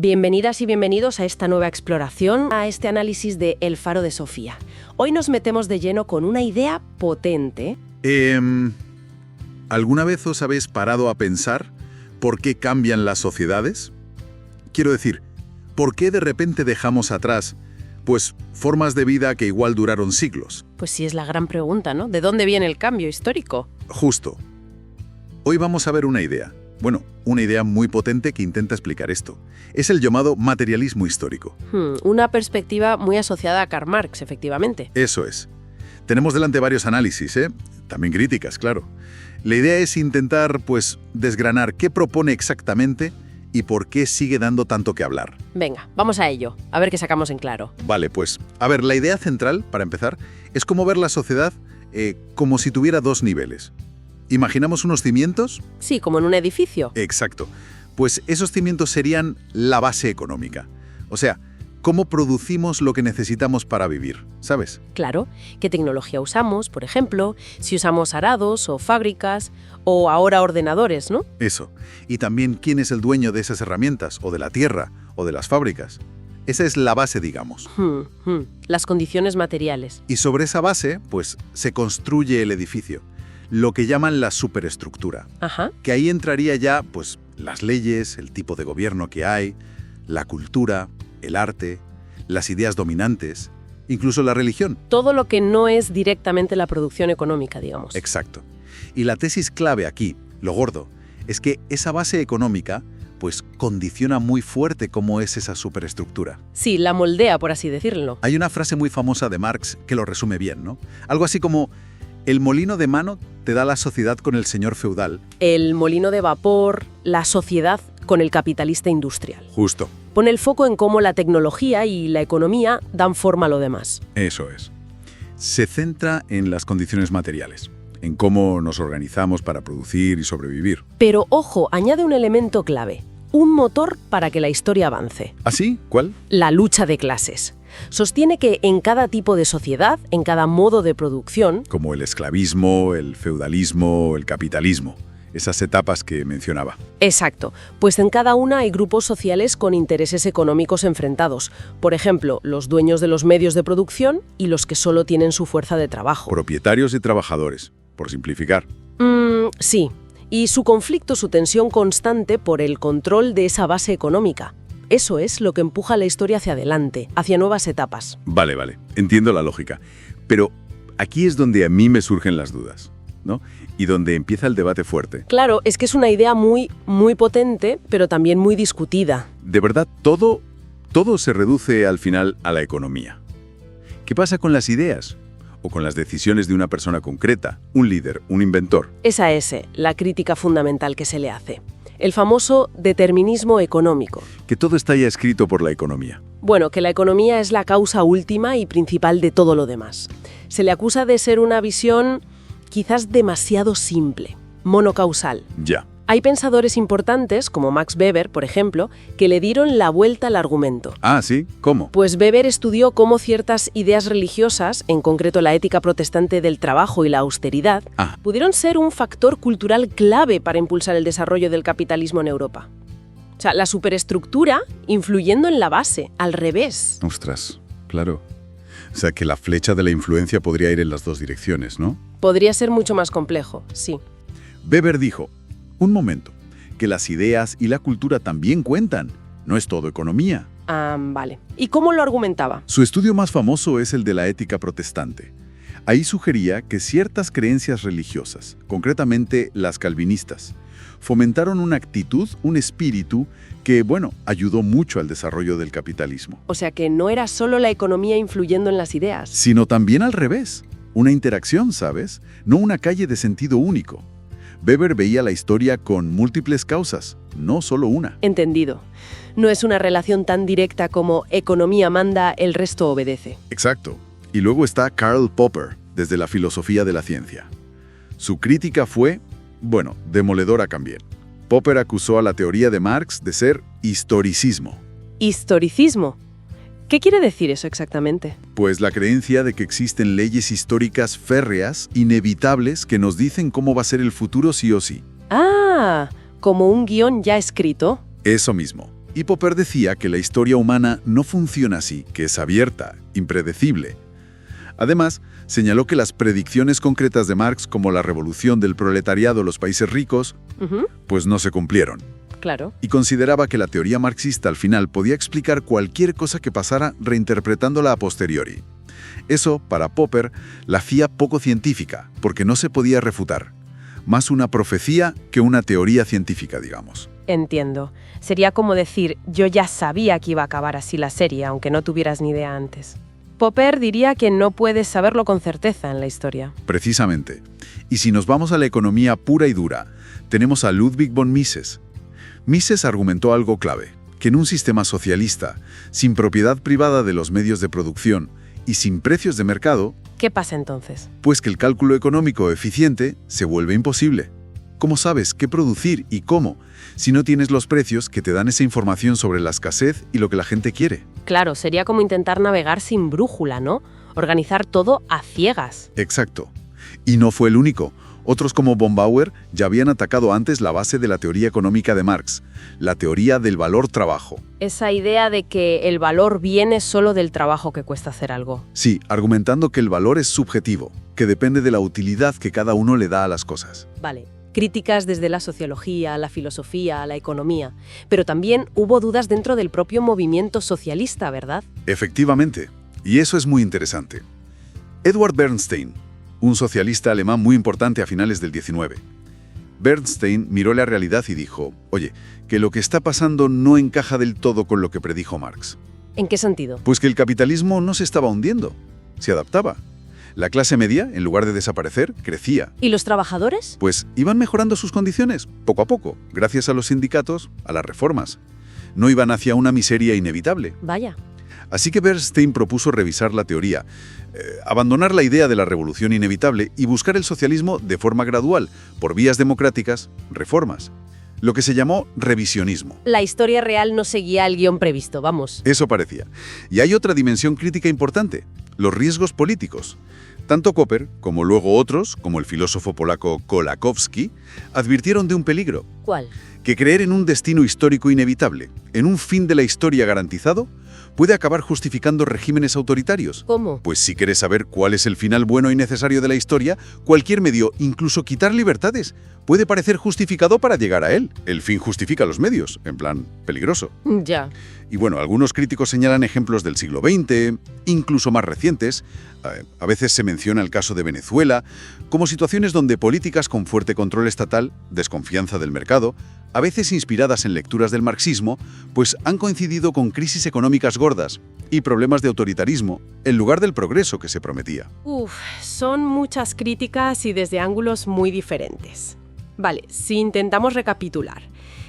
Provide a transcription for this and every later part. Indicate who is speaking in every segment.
Speaker 1: Bienvenidas y bienvenidos a esta nueva exploración, a este análisis de El Faro de Sofía. Hoy nos metemos de lleno con una idea potente.
Speaker 2: ¿Alguna vez os habéis parado a pensar por qué cambian las sociedades? Quiero decir, ¿por qué de repente dejamos atrás, pues, formas de vida que igual duraron siglos?
Speaker 1: Pues sí, es la gran pregunta, ¿no? ¿De dónde viene el cambio histórico?
Speaker 2: Justo. Hoy vamos a ver una idea. Bueno, una idea muy potente que intenta explicar esto. Es el llamado materialismo histórico.
Speaker 1: Una perspectiva muy asociada a Karl Marx, efectivamente.
Speaker 2: Eso es. Tenemos delante varios análisis, también críticas, claro. La idea es intentar, pues, desgranar qué propone exactamente y por qué sigue dando tanto que hablar.
Speaker 1: Venga, vamos a ello, a ver qué sacamos en claro.
Speaker 2: Vale, pues, a ver, la idea central, para empezar, es cómo ver la sociedad como si tuviera dos niveles. ¿Imaginamos unos cimientos?
Speaker 1: Sí, como en un edificio.
Speaker 2: Exacto. Pues esos cimientos serían la base económica. O sea, cómo producimos lo que necesitamos para vivir, ¿sabes?
Speaker 1: Claro, qué tecnología usamos, por ejemplo, si usamos arados o fábricas, o ahora ordenadores, ¿no?
Speaker 2: Eso. Y también quién es el dueño de esas herramientas, o de la tierra, o de las fábricas. Esa es la base, digamos.
Speaker 1: Las condiciones materiales.
Speaker 2: Y sobre esa base, pues, se construye el edificio. Lo que llaman la superestructura.
Speaker 1: Ajá.
Speaker 2: Que ahí entraría ya, pues, las leyes, el tipo de gobierno que hay, la cultura, el arte, las ideas dominantes, incluso la religión.
Speaker 1: Todo lo que no es directamente la producción económica, digamos.
Speaker 2: Exacto. Y la tesis clave aquí, lo gordo, es que esa base económica, pues, condiciona muy fuerte cómo es esa superestructura.
Speaker 1: Sí, la moldea, por así decirlo.
Speaker 2: Hay una frase muy famosa de Marx que lo resume bien, ¿no? Algo así como: el molino de mano te da la sociedad con el señor feudal.
Speaker 1: El molino de vapor, la sociedad con el capitalista industrial.
Speaker 2: Justo.
Speaker 1: Pone el foco en cómo la tecnología y la economía dan forma a lo demás.
Speaker 2: Eso es. Se centra en las condiciones materiales, en cómo nos organizamos para producir y sobrevivir.
Speaker 1: Pero ojo, añade un elemento clave, un motor para que la historia avance.
Speaker 2: ¿Ah, sí? ¿Cuál?
Speaker 1: La lucha de clases. Sostiene que en cada tipo de sociedad, en cada modo de producción,
Speaker 2: como el esclavismo, el feudalismo, el capitalismo, esas etapas que mencionaba.
Speaker 1: Exacto, pues en cada una hay grupos sociales con intereses económicos enfrentados. Por ejemplo, los dueños de los medios de producción y los que solo tienen su fuerza de trabajo.
Speaker 2: Propietarios y trabajadores, por simplificar.
Speaker 1: Sí, y su conflicto, su tensión constante por el control de esa base económica. Eso es lo que empuja la historia hacia adelante, hacia nuevas etapas.
Speaker 2: Vale, entiendo la lógica. Pero aquí es donde a mí me surgen las dudas, ¿no? Y donde empieza el debate fuerte.
Speaker 1: Claro, es que es una idea muy potente, pero también muy discutida.
Speaker 2: De verdad, todo se reduce al final a la economía. ¿Qué pasa con las ideas? ¿O con las decisiones de una persona concreta, un líder, un inventor?
Speaker 1: Esa es la crítica fundamental que se le hace. El famoso determinismo económico.
Speaker 2: Que todo está ya escrito por la economía.
Speaker 1: Bueno, que la economía es la causa última y principal de todo lo demás. Se le acusa de ser una visión quizás demasiado simple, monocausal.
Speaker 2: Ya.
Speaker 1: Hay pensadores importantes, como Max Weber, por ejemplo, que le dieron la vuelta al argumento.
Speaker 2: Ah, ¿sí? ¿Cómo?
Speaker 1: Pues Weber estudió cómo ciertas ideas religiosas, en concreto la ética protestante del trabajo y la austeridad, pudieron ser un factor cultural clave para impulsar el desarrollo del capitalismo en Europa. O sea, la superestructura influyendo en la base, al revés.
Speaker 2: Ostras, claro. O sea, que la flecha de la influencia podría ir en las dos direcciones, ¿no?
Speaker 1: Podría ser mucho más complejo, sí.
Speaker 2: Weber dijo: un momento, que las ideas y la cultura también cuentan. No es todo economía.
Speaker 1: Vale. ¿Y cómo lo argumentaba?
Speaker 2: Su estudio más famoso es el de la ética protestante. Ahí sugería que ciertas creencias religiosas, concretamente las calvinistas, fomentaron una actitud, un espíritu que, ayudó mucho al desarrollo del capitalismo.
Speaker 1: O sea que no era solo la economía influyendo en las ideas.
Speaker 2: Sino también al revés. Una interacción, ¿sabes? No una calle de sentido único. Weber veía la historia con múltiples causas, no solo una.
Speaker 1: Entendido. No es una relación tan directa como economía manda, el resto obedece.
Speaker 2: Exacto. Y luego está Karl Popper, desde la filosofía de la ciencia. Su crítica fue, demoledora también. Popper acusó a la teoría de Marx de ser historicismo.
Speaker 1: ¿Historicismo? ¿Qué quiere decir eso exactamente?
Speaker 2: Pues la creencia de que existen leyes históricas férreas, inevitables, que nos dicen cómo va a ser el futuro sí o sí.
Speaker 1: Como un guión ya escrito.
Speaker 2: Eso mismo. Y Popper decía que la historia humana no funciona así, que es abierta, impredecible. Además, señaló que las predicciones concretas de Marx, como la revolución del proletariado en los países ricos, pues no se cumplieron.
Speaker 1: Claro.
Speaker 2: Y consideraba que la teoría marxista al final podía explicar cualquier cosa que pasara reinterpretándola a posteriori. Eso, para Popper, la hacía poco científica, porque no se podía refutar. Más una profecía que una teoría científica, digamos.
Speaker 1: Entiendo. Sería como decir, yo ya sabía que iba a acabar así la serie, aunque no tuvieras ni idea antes. Popper diría que no puedes saberlo con certeza en la historia.
Speaker 2: Precisamente. Y si nos vamos a la economía pura y dura, tenemos a Ludwig von Mises. Mises argumentó algo clave, que en un sistema socialista, sin propiedad privada de los medios de producción y sin precios de mercado,
Speaker 1: ¿qué pasa entonces?
Speaker 2: Pues que el cálculo económico eficiente se vuelve imposible. ¿Cómo sabes qué producir y cómo si no tienes los precios que te dan esa información sobre la escasez y lo que la gente quiere?
Speaker 1: Claro, sería como intentar navegar sin brújula, ¿no? Organizar todo a ciegas.
Speaker 2: Exacto. Y no fue el único. Otros como von Bauer ya habían atacado antes la base de la teoría económica de Marx, la teoría del valor-trabajo.
Speaker 1: Esa idea de que el valor viene solo del trabajo que cuesta hacer algo.
Speaker 2: Sí, argumentando que el valor es subjetivo, que depende de la utilidad que cada uno le da a las cosas.
Speaker 1: Vale. Críticas desde la sociología, la filosofía, la economía. Pero también hubo dudas dentro del propio movimiento socialista, ¿verdad?
Speaker 2: Efectivamente. Y eso es muy interesante. Edward Bernstein, un socialista alemán muy importante a finales del 19. Bernstein miró la realidad y dijo, oye, que lo que está pasando no encaja del todo con lo que predijo Marx.
Speaker 1: ¿En qué sentido?
Speaker 2: Pues que el capitalismo no se estaba hundiendo, se adaptaba. La clase media, en lugar de desaparecer, crecía.
Speaker 1: ¿Y los trabajadores?
Speaker 2: Pues iban mejorando sus condiciones, poco a poco, gracias a los sindicatos, a las reformas. No iban hacia una miseria inevitable.
Speaker 1: Vaya.
Speaker 2: Así que Bernstein propuso revisar la teoría, abandonar la idea de la revolución inevitable y buscar el socialismo de forma gradual, por vías democráticas, reformas. Lo que se llamó revisionismo.
Speaker 1: La historia real no seguía el guión previsto, vamos.
Speaker 2: Eso parecía. Y hay otra dimensión crítica importante, los riesgos políticos. Tanto Popper, como luego otros, como el filósofo polaco Kolakowski, advirtieron de un peligro.
Speaker 1: ¿Cuál?
Speaker 2: Que creer en un destino histórico inevitable, en un fin de la historia garantizado, puede acabar justificando regímenes autoritarios.
Speaker 1: ¿Cómo?
Speaker 2: Pues si quieres saber cuál es el final bueno y necesario de la historia, cualquier medio, incluso quitar libertades, puede parecer justificado para llegar a él. El fin justifica los medios, en plan peligroso.
Speaker 1: Ya.
Speaker 2: Y bueno, algunos críticos señalan ejemplos del siglo XX, incluso más recientes. A veces se menciona el caso de Venezuela, como situaciones donde políticas con fuerte control estatal, desconfianza del mercado, a veces inspiradas en lecturas del marxismo, pues han coincidido con crisis económicas gordas y problemas de autoritarismo, en lugar del progreso que se prometía.
Speaker 1: Son muchas críticas y desde ángulos muy diferentes. Vale, si intentamos recapitular.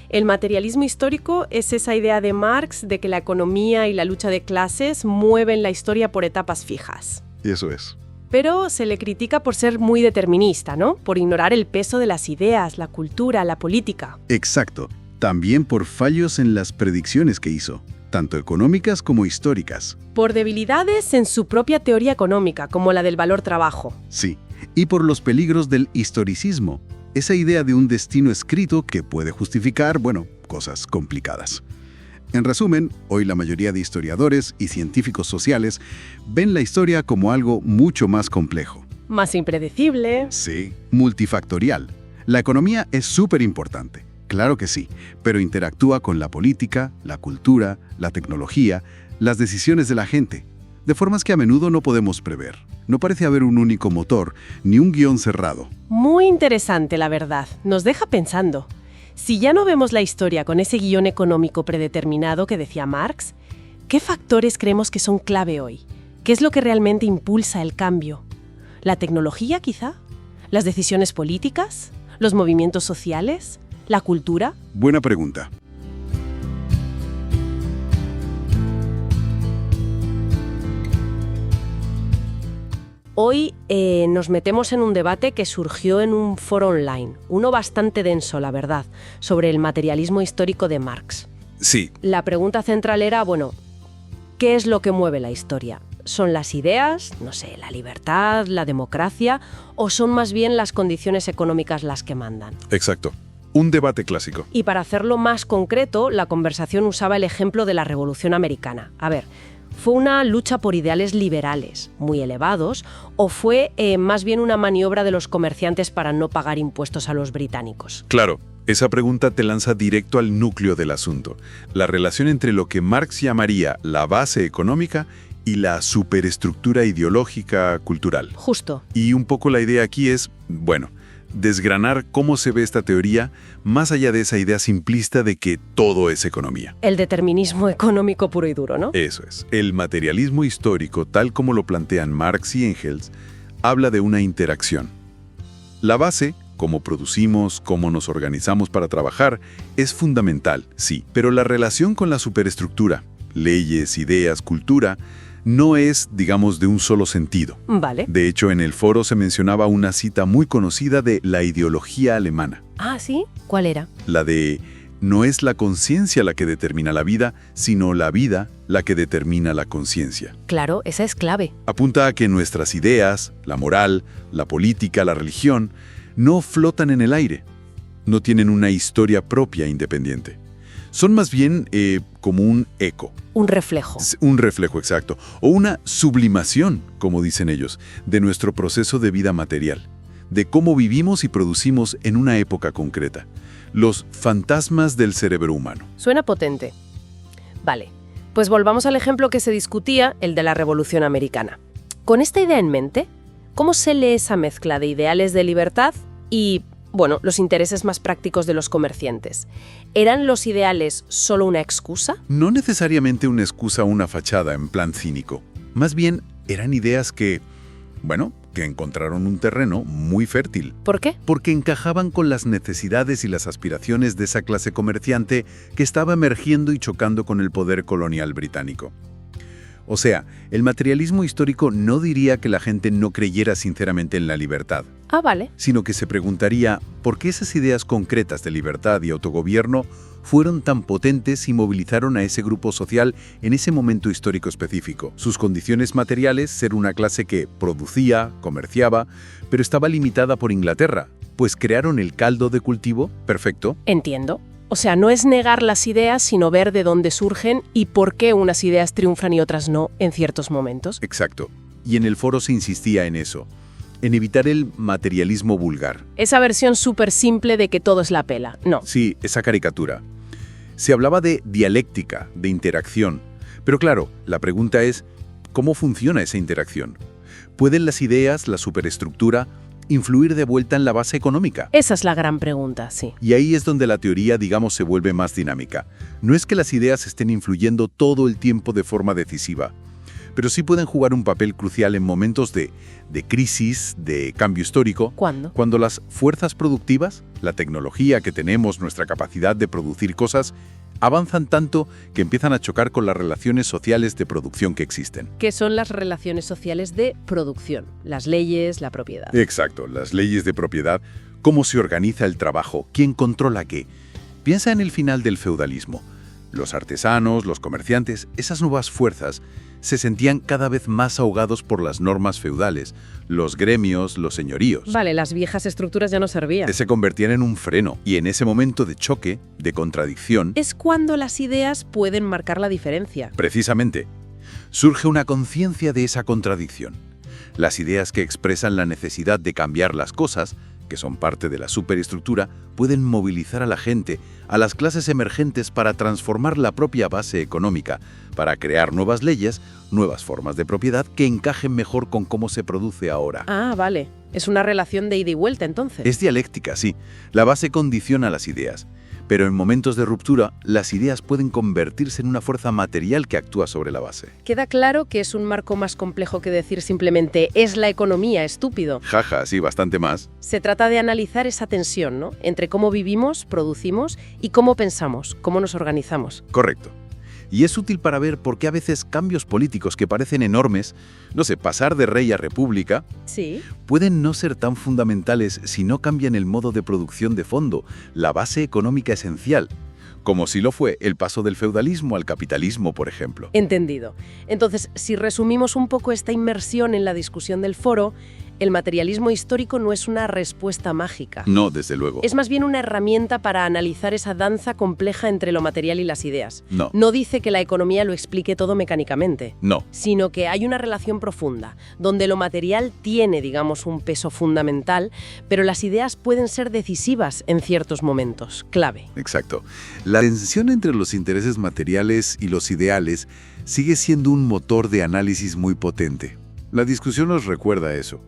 Speaker 1: El materialismo histórico es esa idea de Marx de que la economía y la lucha de clases mueven la historia por etapas fijas.
Speaker 2: Y eso es.
Speaker 1: Pero se le critica por ser muy determinista, ¿no? Por ignorar el peso de las ideas, la cultura, la política.
Speaker 2: Exacto. También por fallos en las predicciones que hizo, tanto económicas como históricas.
Speaker 1: Por debilidades en su propia teoría económica, como la del valor-trabajo.
Speaker 2: Sí, y por los peligros del historicismo, esa idea de un destino escrito que puede justificar, cosas complicadas. En resumen, hoy la mayoría de historiadores y científicos sociales ven la historia como algo mucho más complejo.
Speaker 1: Más impredecible.
Speaker 2: Sí, multifactorial. La economía es súper importante, claro que sí, pero interactúa con la política, la cultura, la tecnología, las decisiones de la gente, de formas que a menudo no podemos prever. No parece haber un único motor, ni un guión cerrado.
Speaker 1: Muy interesante, la verdad. Nos deja pensando. Si ya no vemos la historia con ese guión económico predeterminado que decía Marx, ¿qué factores creemos que son clave hoy? ¿Qué es lo que realmente impulsa el cambio? ¿La tecnología, quizá? ¿Las decisiones políticas? ¿Los movimientos sociales? ¿La cultura?
Speaker 2: Buena pregunta.
Speaker 1: Hoy nos metemos en un debate que surgió en un foro online, uno bastante denso, la verdad, sobre el materialismo histórico de Marx.
Speaker 2: Sí.
Speaker 1: La pregunta central era, ¿qué es lo que mueve la historia? ¿Son las ideas, la libertad, la democracia, o son más bien las condiciones económicas las que mandan?
Speaker 2: Exacto. un debate clásico.
Speaker 1: Y para hacerlo más concreto, la conversación usaba el ejemplo de la Revolución Americana. A ver, ¿fue una lucha por ideales liberales muy elevados o fue más bien una maniobra de los comerciantes para no pagar impuestos a los británicos?
Speaker 2: Claro, esa pregunta te lanza directo al núcleo del asunto, la relación entre lo que Marx llamaría la base económica y la superestructura ideológica cultural.
Speaker 1: Justo.
Speaker 2: Y un poco la idea aquí es, bueno, desgranar cómo se ve esta teoría más allá de esa idea simplista de que todo es economía.
Speaker 1: El determinismo económico puro y duro, ¿no?
Speaker 2: Eso es. El materialismo histórico, tal como lo plantean Marx y Engels, habla de una interacción. La base, cómo producimos, cómo nos organizamos para trabajar, es fundamental, sí, pero la relación con la superestructura, leyes, ideas, cultura, no es, digamos, de un solo sentido.
Speaker 1: Vale.
Speaker 2: De hecho, en el foro se mencionaba una cita muy conocida de la ideología alemana.
Speaker 1: Ah, ¿sí? ¿Cuál era?
Speaker 2: La de, no es la conciencia la que determina la vida, sino la vida la que determina la conciencia.
Speaker 1: Claro, esa es clave.
Speaker 2: Apunta a que nuestras ideas, la moral, la política, la religión, no flotan en el aire. No tienen una historia propia independiente. Son más bien como un eco.
Speaker 1: Un reflejo.
Speaker 2: Un reflejo, exacto. O una sublimación, como dicen ellos, de nuestro proceso de vida material, de cómo vivimos y producimos en una época concreta. Los fantasmas del cerebro humano.
Speaker 1: Suena potente. Vale, pues volvamos al ejemplo que se discutía, el de la Revolución Americana. Con esta idea en mente, ¿cómo se lee esa mezcla de ideales de libertad y, bueno, los intereses más prácticos de los comerciantes? ¿Eran los ideales solo una excusa?
Speaker 2: No necesariamente una excusa o una fachada en plan cínico. Más bien, eran ideas que encontraron un terreno muy fértil.
Speaker 1: ¿Por qué?
Speaker 2: Porque encajaban con las necesidades y las aspiraciones de esa clase comerciante que estaba emergiendo y chocando con el poder colonial británico. O sea, el materialismo histórico no diría que la gente no creyera sinceramente en la libertad.
Speaker 1: Ah, vale.
Speaker 2: Sino que se preguntaría por qué esas ideas concretas de libertad y autogobierno fueron tan potentes y movilizaron a ese grupo social en ese momento histórico específico. Sus condiciones materiales, ser una clase que producía, comerciaba, pero estaba limitada por Inglaterra, pues crearon el caldo de cultivo perfecto.
Speaker 1: Entiendo. O sea, no es negar las ideas, sino ver de dónde surgen y por qué unas ideas triunfan y otras no en ciertos momentos.
Speaker 2: Exacto. Y en el foro se insistía en eso, en evitar el materialismo vulgar.
Speaker 1: Esa versión súper simple de que todo es la pela, no.
Speaker 2: Sí, esa caricatura. Se hablaba de dialéctica, de interacción. Pero claro, la pregunta es, ¿cómo funciona esa interacción? ¿Pueden las ideas, la superestructura, influir de vuelta en la base económica?
Speaker 1: Esa es la gran pregunta, sí.
Speaker 2: Y ahí es donde la teoría, digamos, se vuelve más dinámica. No es que las ideas estén influyendo todo el tiempo de forma decisiva, pero sí pueden jugar un papel crucial en momentos de crisis, de cambio histórico.
Speaker 1: ¿Cuándo?
Speaker 2: Cuando las fuerzas productivas, la tecnología que tenemos, nuestra capacidad de producir cosas, avanzan tanto que empiezan a chocar con las relaciones sociales de producción que existen.
Speaker 1: ¿Qué son las relaciones sociales de producción? Las leyes, la propiedad.
Speaker 2: Exacto, las leyes de propiedad, cómo se organiza el trabajo, quién controla qué. Piensa en el final del feudalismo. Los artesanos, los comerciantes, esas nuevas fuerzas se sentían cada vez más ahogados por las normas feudales, los gremios, los señoríos.
Speaker 1: Vale, las viejas estructuras ya no servían.
Speaker 2: Se convertían en un freno, y en ese momento de choque, de contradicción,
Speaker 1: es cuando las ideas pueden marcar la diferencia.
Speaker 2: Precisamente, surge una conciencia de esa contradicción. Las ideas que expresan la necesidad de cambiar las cosas, que son parte de la superestructura, pueden movilizar a la gente, a las clases emergentes para transformar la propia base económica, para crear nuevas leyes, nuevas formas de propiedad que encajen mejor con cómo se produce ahora.
Speaker 1: Ah, vale. Es una relación de ida y vuelta, entonces.
Speaker 2: Es dialéctica, sí. La base condiciona las ideas. Pero en momentos de ruptura, las ideas pueden convertirse en una fuerza material que actúa sobre la base.
Speaker 1: Queda claro que es un marco más complejo que decir simplemente «es la economía, estúpido».
Speaker 2: Jaja, sí, bastante más.
Speaker 1: Se trata de analizar esa tensión, ¿no?, entre cómo vivimos, producimos y cómo pensamos, cómo nos organizamos.
Speaker 2: Correcto. Y es útil para ver por qué a veces cambios políticos que parecen enormes, pasar de rey a república,
Speaker 1: sí,
Speaker 2: pueden no ser tan fundamentales si no cambian el modo de producción de fondo, la base económica esencial, como si lo fue el paso del feudalismo al capitalismo, por ejemplo.
Speaker 1: Entendido. Entonces, si resumimos un poco esta inmersión en la discusión del foro, El materialismo histórico no es una respuesta mágica.
Speaker 2: No, desde luego.
Speaker 1: Es más bien una herramienta para analizar esa danza compleja entre lo material y las ideas.
Speaker 2: No.
Speaker 1: No dice que la economía lo explique todo mecánicamente.
Speaker 2: No.
Speaker 1: Sino que hay una relación profunda, donde lo material tiene, digamos, un peso fundamental, pero las ideas pueden ser decisivas en ciertos momentos, clave.
Speaker 2: Exacto. La tensión entre los intereses materiales y los ideales sigue siendo un motor de análisis muy potente. La discusión nos recuerda eso.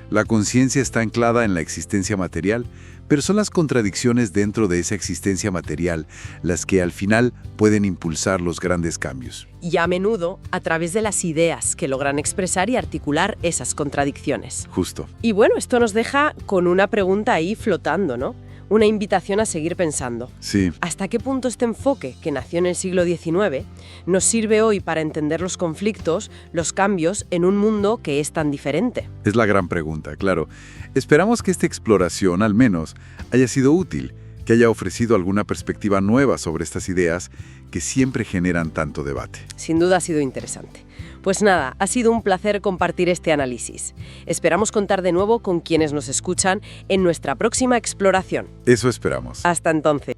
Speaker 2: La conciencia está anclada en la existencia material, pero son las contradicciones dentro de esa existencia material las que al final pueden impulsar los grandes cambios.
Speaker 1: Y a menudo a través de las ideas que logran expresar y articular esas contradicciones.
Speaker 2: Justo.
Speaker 1: Y bueno, esto nos deja con una pregunta ahí flotando, ¿no? Una invitación a seguir pensando.
Speaker 2: Sí.
Speaker 1: ¿Hasta qué punto este enfoque, que nació en el siglo XIX, nos sirve hoy para entender los conflictos, los cambios en un mundo que es tan diferente?
Speaker 2: Es la gran pregunta, claro. Esperamos que esta exploración, al menos, haya sido útil, que haya ofrecido alguna perspectiva nueva sobre estas ideas que siempre generan tanto debate.
Speaker 1: Sin duda ha sido interesante. Pues nada, ha sido un placer compartir este análisis. Esperamos contar de nuevo con quienes nos escuchan en nuestra próxima exploración.
Speaker 2: Eso esperamos.
Speaker 1: Hasta entonces.